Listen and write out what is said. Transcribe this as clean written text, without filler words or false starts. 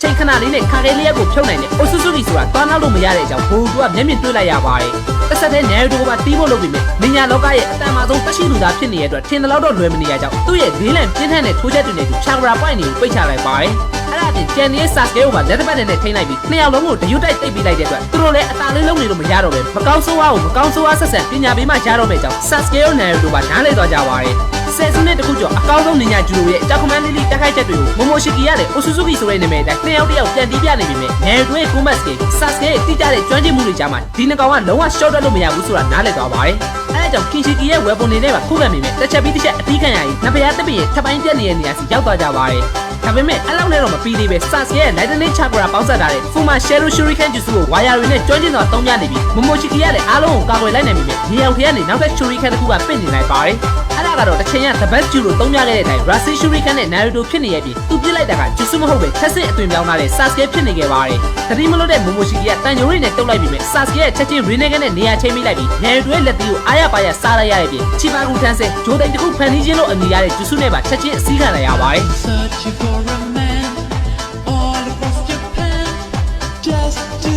ချိန်ခဏလေးနဲ့ခါခဲလေးကိုဖြုတ်နိုင်တယ်အိုဆူဆူကီဆိုတာသွားနောက်လို့မရတဲ့အကြောင်းဘိုးကမျက်မြင်တွေ့လိုက်ရပါတယ်တစ်ဆက်တည်းနေရိုတိုကတီးဖို့လုပ်ပြီးမြမညာလောကရဲ့အတန်မာဆုံးတက်ရှိလူသားဖြစ်နေတဲ့အတွက်ထင်တယ်လို့တော့လွယ်မနေရကြောင်းသူ့ရဲ့လေးလံပြင်းထန်တဲ့ထိုးချက်တွေနဲ့သူချာဂရာပွိုင်တွေကိုပိတ်ချလိုက်ပါတယ်အဲ့ဒါအပြင်ကျန်နေတဲ့စာစကဲကိုပါလက်တစ်ပတ်နဲ့ထိန်းလိုက်ပြီးနှစ်ယောက်လုံးကိုတရွတ်တိုက်သိပ်ပြီးလိုက်တဲ့အတွက်သူတို့လည်းအသာလေးလုံးနေလို့မရတော့ပဲမကောင်းဆိုးဝါးကိုမကောင်းဆိုးဝါးဆက်ဆက်ပညာပေးမှရတော့မယ့်ကြောင်းစာစကဲကိုနေရိုတိုပါနားလည်သွားကြပါတယ်ဆယ်စုနှစ်တခုကျော်အကောင်းဆုံးနင်ညာဂျူလိုရဲ့တာကွန်မန်လေးတက်ခိုက်ချက်တွေကိုမိုမိုရှိကီကလည်းအိုဆူဆူကီဆိုတဲ့နာမည်အတိုင်းနှစ်ယောက်တယောက်ပြန်တီးပြနေပြီမဲ့နေရိုတိုရဲ့ကိုမတ်စကေစာစကဲရဲ့တိကျတဲ့ကျွမ်းကျင်မှုတွေကြားမှာဒီနှစ်ကောင်ကလုံးဝ short တက်လို့မရဘူးဆိုတာနားလည်သွားပါတယ်အဲဒါကြောင့်ကင်ရှီကီရဲ့ weapon တွေနဲ့ပါခုခံမိမယ်တစ်ချက်ပြီးတစ်ချက်အတီးခံရရင်နဖျားတပည့်ရဲ့ထပ်ပိုင်းပြက်နေတဲ့နေရာစီရောက်သွားကြပါတယ်ဒါပေမဲ့အဲ့လောက်နဲ့တော့မပြီးသေးပဲစာစကဲရဲ့Lightning Chakra ပေါင်းစပ်ထားတဲ့ Fuma Shadow Shuriken Jutsu ကိုဝါယာတွေနဲ့ကျွမ်းကျင်စွာသုံးပြနေပြီးမိုမိုရှိကီကလည်းအားလုံးကိုကာကွယ်လိုက်နိုင်ပြီမြေအောင်ထဲကနေနောက်ထပ် Shuriken တစ်ခုကပင့်နေလိုက်ပါတယ်အဲ့ဒါကတော့တစ်ချိန်က The Best Jutsu သုံးပြခဲ့တဲ့အတိုင်း Rasen Shuriken နဲ့ Naruto ဖြစ်နေရပြီးသူပြစ်လိုက်တာက Jutsu မဟုတ်ပဲထက်ဆင့်အသွင်ပြောင်းလာတဲ့ Sasuke ဖြစ်နေခဲ့ပါတယ်တတိမလို့တဲ့မိုမိုရှိကီကတန်ညိုရီနဲ့တုတ်လိုက်ပြီးမဲ့ Sasuke ရဲ့ချက်ချင်း Rinnegan နဲ့နေရာချိန်မိလိုက်ပြီး Naruto ရဲ့လက်သီးကိုအားရပါရစားလိုက်ရတဲ့ပြင်ချီပါကူထန်းဆဲဂျိုးတိန်တစ်ခုဖန်တီးခြင်းလို့အမည်ရတဲ့ Jutsu နဲ့ပါချက်ချင်းအစည်းခံလိုက်ရပါတယ်Searching for a man all across Japan just to